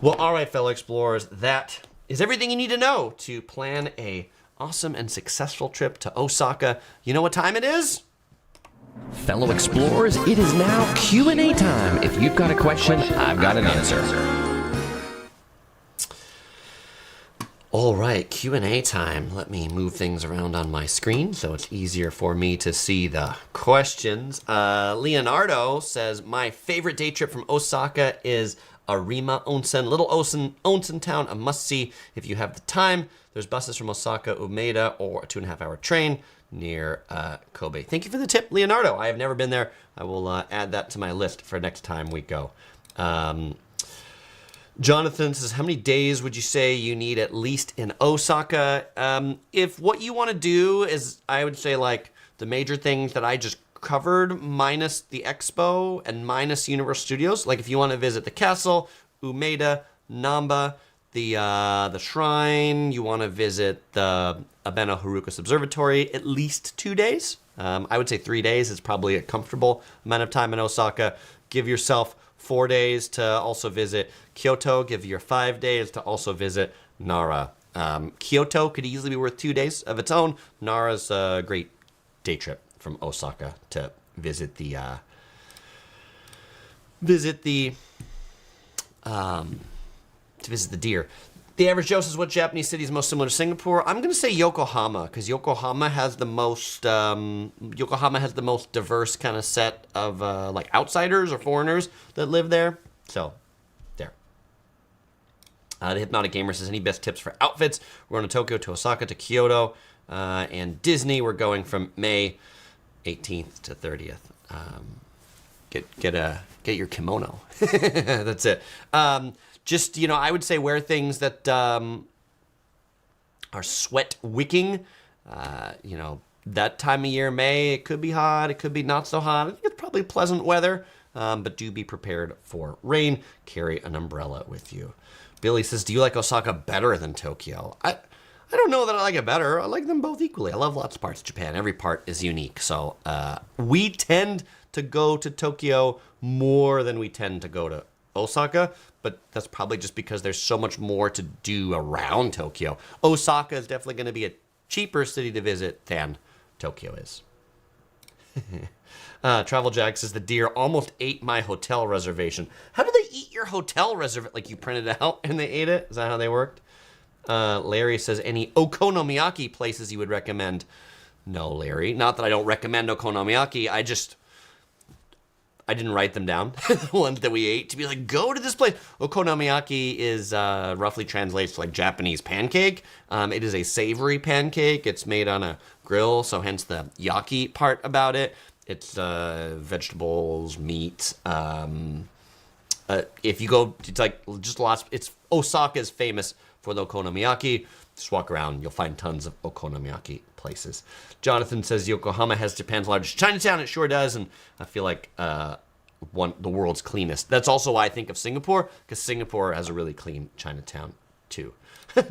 Well, all right, fellow explorers, that is everything you need to know to plan a awesome and successful trip to Osaka. You know what time it is? Fellow explorers, it is now Q&A time. If you've got a question, I've got an answer. All right, Q&A time. Let me move things around on my screen so it's easier for me to see the questions. Leonardo says, my favorite day trip from Osaka is Arima Onsen, little onsen town, a must-see if you have the time. There's buses from Osaka, Umeda, or a 2.5-hour train near Kobe. Thank you for the tip, Leonardo. I have never been there. I will add that to my list for next time we go. Jonathan says, how many days would you say you need at least in Osaka? If what you want to do is, I would say, like, the major things that I just covered, minus the expo and minus Universal Studios. Like, if you want to visit the castle, Umeda, Namba, the shrine, you want to visit the Abeno Harukas Observatory, at least 2 days. I would say 3 days is probably a comfortable amount of time in Osaka. Give yourself 4 days to also visit Kyoto. Give your 5 days to also visit Nara. Kyoto could easily be worth 2 days of its own. Nara's a great day trip from Osaka to visit the deer. The average Joe says, what Japanese city is most similar to Singapore? I'm going to say Yokohama, because Yokohama has the most diverse kind of set of like outsiders or foreigners that live there. So, there. The Hypnotic Gamer says, any best tips for outfits? We're going to Tokyo, to Osaka, to Kyoto, and Disney. We're going from May 18th to 30th. Get your kimono. That's it. Just, I would say wear things that are sweat wicking. That time of year, May, it could be hot, it could be not so hot. I think it's probably pleasant weather, but do be prepared for rain. Carry an umbrella with you. Billy says, do you like Osaka better than Tokyo? I don't know that I like it better. I like them both equally. I love lots of parts of Japan. Every part is unique. So we tend to go to Tokyo more than we tend to go to Osaka, but that's probably just because there's so much more to do around Tokyo. Osaka is definitely going to be a cheaper city to visit than Tokyo is. Travel Jack says, the deer almost ate my hotel reservation. How do they eat your hotel reservation? Like, you printed it out and they ate it? Is that how they worked? Larry says, any okonomiyaki places you would recommend? No, Larry. Not that I don't recommend okonomiyaki. I didn't write them down, the ones that we ate, to be like, go to this place. Okonomiyaki is roughly translates to like Japanese pancake. It is a savory pancake. It's made on a grill, so hence the yaki part about it. It's vegetables, meat. If you go, it's like just lots. Osaka is famous for the okonomiyaki. Just walk around, you'll find tons of okonomiyaki places. Jonathan says Yokohama has Japan's largest Chinatown. It sure does, and I feel like the world's cleanest. That's also why I think of Singapore, because Singapore has a really clean Chinatown too.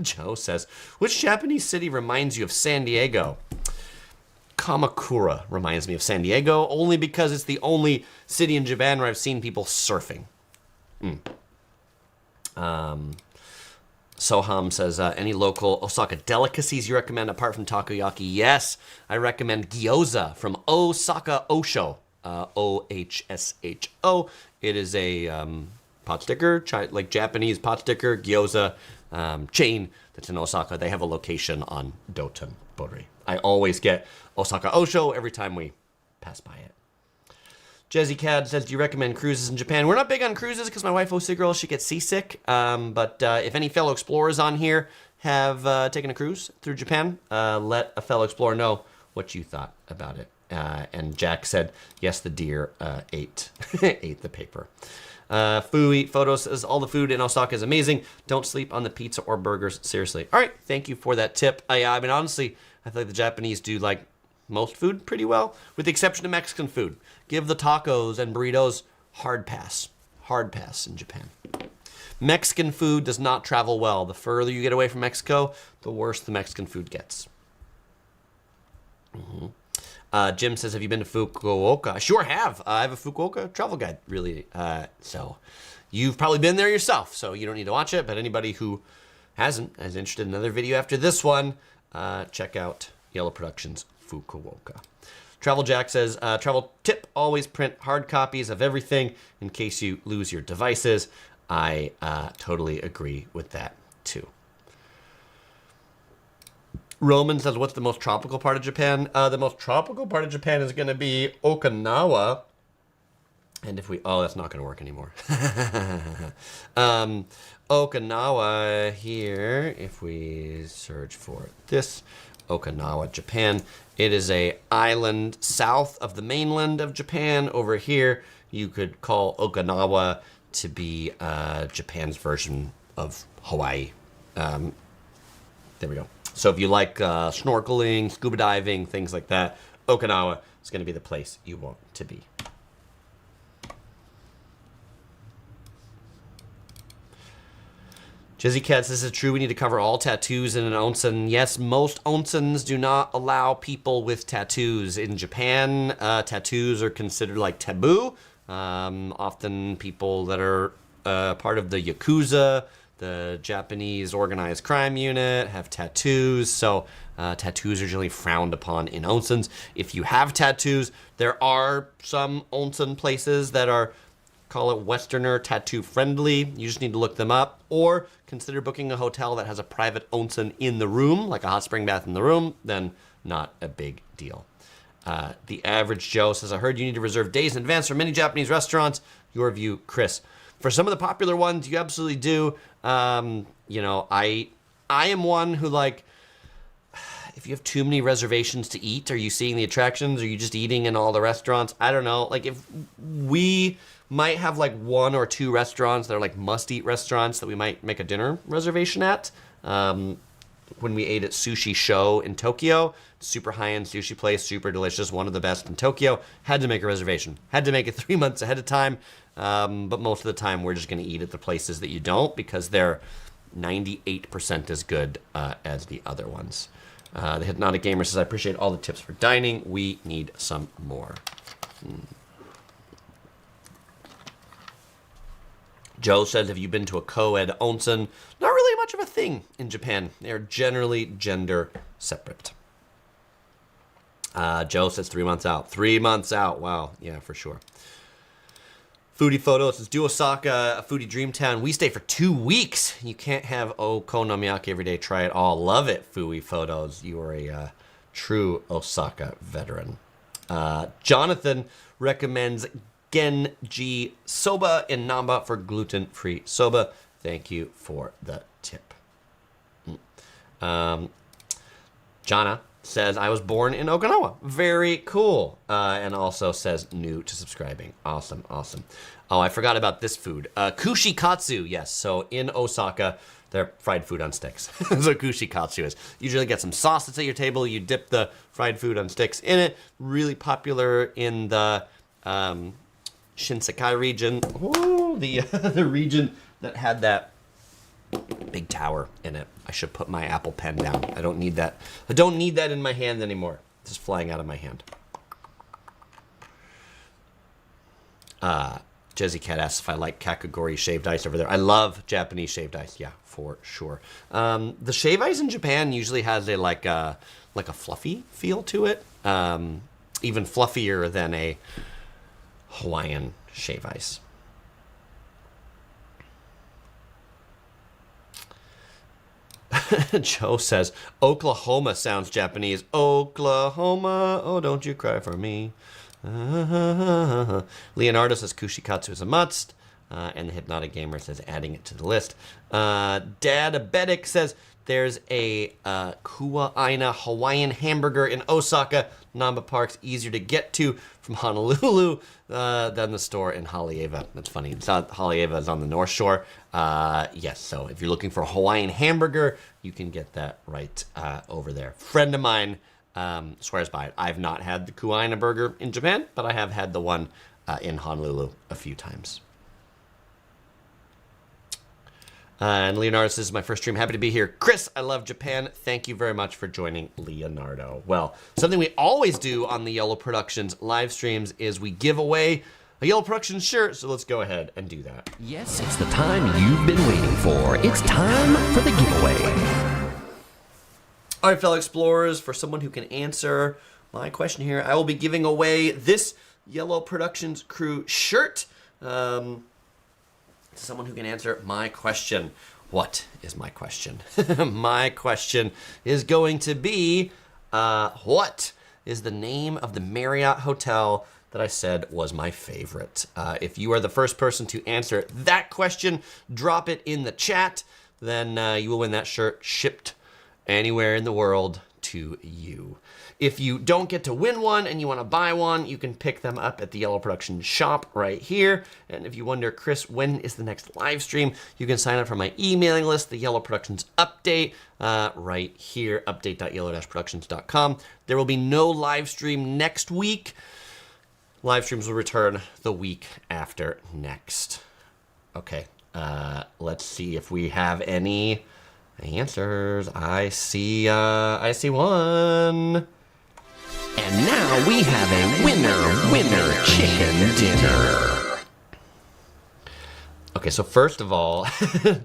Joe says, which Japanese city reminds you of San Diego? Kamakura reminds me of San Diego, only because it's the only city in Japan where I've seen people surfing. Soham says, any local Osaka delicacies you recommend apart from takoyaki? Yes, I recommend gyoza from Osaka Osho, O-H-S-H-O. It is a pot sticker, like Japanese pot sticker, gyoza chain that's in Osaka. They have a location on Dotonbori. I always get Osaka Osho every time we pass by it. Jezzy Cad says, do you recommend cruises in Japan? We're not big on cruises because my wife, Osa Girl, she gets seasick. But if any fellow explorers on here have taken a cruise through Japan, let a fellow explorer know what you thought about it. And Jack said, yes, the deer ate the paper. Fui Photo says, all the food in Osaka is amazing. Don't sleep on the pizza or burgers. Seriously. All right, thank you for that tip. I mean, honestly, I feel like the Japanese do like most food pretty well, with the exception of Mexican food. Give the tacos and burritos hard pass. Hard pass in Japan. Mexican food does not travel well. The further you get away from Mexico, the worse the Mexican food gets. Jim says, have you been to Fukuoka? I sure have. I have a Fukuoka travel guide, really. So you've probably been there yourself, so you don't need to watch it. But anybody who hasn't, is interested in another video after this one, check out Yellow Productions Fukuoka. Travel Jack says, travel tip, always print hard copies of everything in case you lose your devices. I totally agree with that too. Roman says, what's the most tropical part of Japan? The most tropical part of Japan is going to be Okinawa. And if we... Oh, that's not going to work anymore. Okinawa here, if we search for this, Okinawa, Japan. It is a island south of the mainland of Japan. Over here, you could call Okinawa to be Japan's version of Hawaii. There we go. So if you like snorkeling, scuba diving, things like that, Okinawa is going to be the place you want to be. Jizzy Cats, this is true. We need to cover all tattoos in an onsen. Yes, most onsens do not allow people with tattoos. In Japan, tattoos are considered like taboo. Often people that are part of the Yakuza, the Japanese organized crime unit, have tattoos. So tattoos are usually frowned upon in onsens. If you have tattoos, there are some onsen places that are, call it Westerner tattoo friendly. You just need to look them up, or consider booking a hotel that has a private onsen in the room, like a hot spring bath in the room. Then not a big deal. The Average Joe says, I heard you need to reserve days in advance for many Japanese restaurants. Your view, Chris. For some of the popular ones, you absolutely do. You know, I am one who, like, if you have too many reservations to eat, are you seeing the attractions? Are you just eating in all the restaurants? I don't know. Like, if we might have like one or two restaurants that are like must-eat restaurants that we might make a dinner reservation at. When we ate at Sushi Show in Tokyo, super high-end sushi place, super delicious, one of the best in Tokyo. Had to make a reservation. Had to make it 3 months ahead of time. But most of the time, we're just going to eat at the places that you don't, because they're 98% as good as the other ones. The Hypnotic Gamer says, I appreciate all the tips for dining. We need some more. Joe says, have you been to a co-ed onsen? Not really much of a thing in Japan. They are generally gender separate. Joe says 3 months out. 3 months out. Wow. Yeah, for sure. Foodie Photo says, do Osaka a foodie dream town. We stay for 2 weeks. You can't have okonomiyaki every day. Try it all. Love it, Foodie Photos. You are a true Osaka veteran. Jonathan recommends Genji Soba in Namba for gluten-free soba. Thank you for the tip. Jana says, I was born in Okinawa. Very cool. And also says, new to subscribing. Awesome, awesome. Oh, I forgot about this food. Kushikatsu, yes. So in Osaka, they're fried food on sticks. So kushikatsu is. Usually get some sauce that's at your table. You dip the fried food on sticks in it. Really popular in the Shinkansen region. Ooh, the region that had that big tower in it. I should put my Apple Pen down. I don't need that. I don't need that in my hand anymore. It's just flying out of my hand. Jezzy Cat asks if I like Kakagori shaved ice over there. I love Japanese shaved ice. Yeah, for sure. The shaved ice in Japan usually has a like a fluffy feel to it. Even fluffier than a Hawaiian shave ice. Joe says, Oklahoma sounds Japanese. Oklahoma, oh, don't you cry for me. Leonardo says kushikatsu is a must. And the Hypnotic Gamer says adding it to the list. Dadabetic says there's a Kua'aina Hawaiian hamburger in Osaka. Namba Park's easier to get to from Honolulu than the store in Haleiwa. That's funny. It's not, Haleiwa is on the North Shore. Yes, so if you're looking for a Hawaiian hamburger, you can get that right over there. Friend of mine swears by it. I've not had the Kua'aina burger in Japan, but I have had the one in Honolulu a few times. And Leonardo says, my first stream. Happy to be here. Chris, I love Japan. Thank you very much for joining, Leonardo. Well, something we always do on the Yellow Productions live streams is we give away a Yellow Productions shirt. So let's go ahead and do that. Yes, it's the time you've been waiting for. It's time for the giveaway. All right, fellow explorers, for someone who can answer my question here, I will be giving away this Yellow Productions crew shirt. To someone who can answer my question. What is my question? My question is going to be, what is the name of the Marriott hotel that I said was my favorite? If you are the first person to answer that question, drop it in the chat. Then you will win that shirt shipped anywhere in the world to you. If you don't get to win one and you want to buy one, you can pick them up at the Yellow Productions shop right here. And if you wonder, Chris, when is the next live stream? You can sign up for my emailing list, the Yellow Productions update, right here, update.yellow-productions.com. There will be no live stream next week. Live streams will return the week after next. Okay, let's see if we have any answers. I see one. And now we have a winner chicken dinner. Okay, so first of all,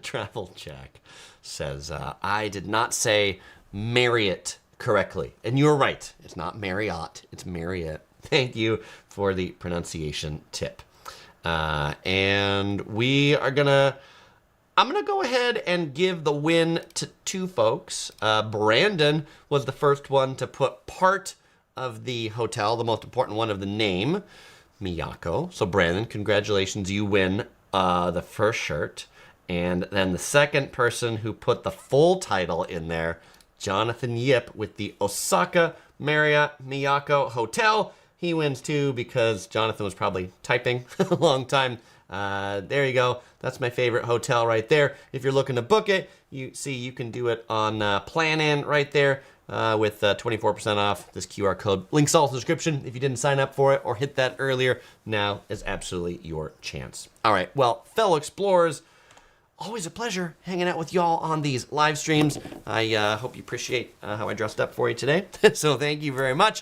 Travel Check says, I did not say Marriott correctly. And you're right. It's not Marriott. It's Marriott. Thank you for the pronunciation tip. And I'm going to go ahead and give the win to two folks. Brandon was the first one to put part of the hotel, the most important one of the name, Miyako. So Brandon, congratulations, you win the first shirt. And then the second person who put the full title in there, Jonathan Yip, with the Osaka Marriott Miyako Hotel. He wins too because Jonathan was probably typing a long time. There you go. That's my favorite hotel right there. If you're looking to book it, you can do it on Plan In right there. With 24% off. This QR code links all in the description. If you didn't sign up for it or hit that earlier, now is absolutely your chance. All right, well, fellow explorers, always a pleasure hanging out with y'all on these live streams. I hope you appreciate how I dressed up for you today. So thank you very much.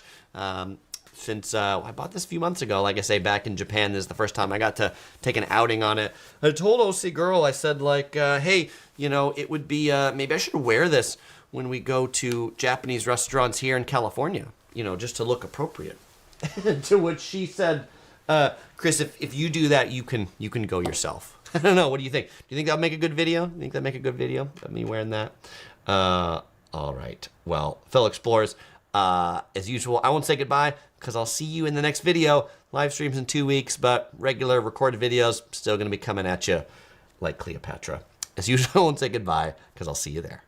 Since I bought this a few months ago, like I say, back in Japan, this is the first time I got to take an outing on it. I told OC Girl, I said, like, hey, it would be, maybe I should wear this when we go to Japanese restaurants here in California, just to look appropriate. To which she said, Chris, if you do that, you can go yourself. I don't know. What do you think? Do you think that'll make a good video? You think that'll make a good video of me wearing that? All right. Well, fellow explorers, as usual, I won't say goodbye because I'll see you in the next video. Live streams in 2 weeks, but regular recorded videos still going to be coming at you like Cleopatra. As usual, I won't say goodbye because I'll see you there.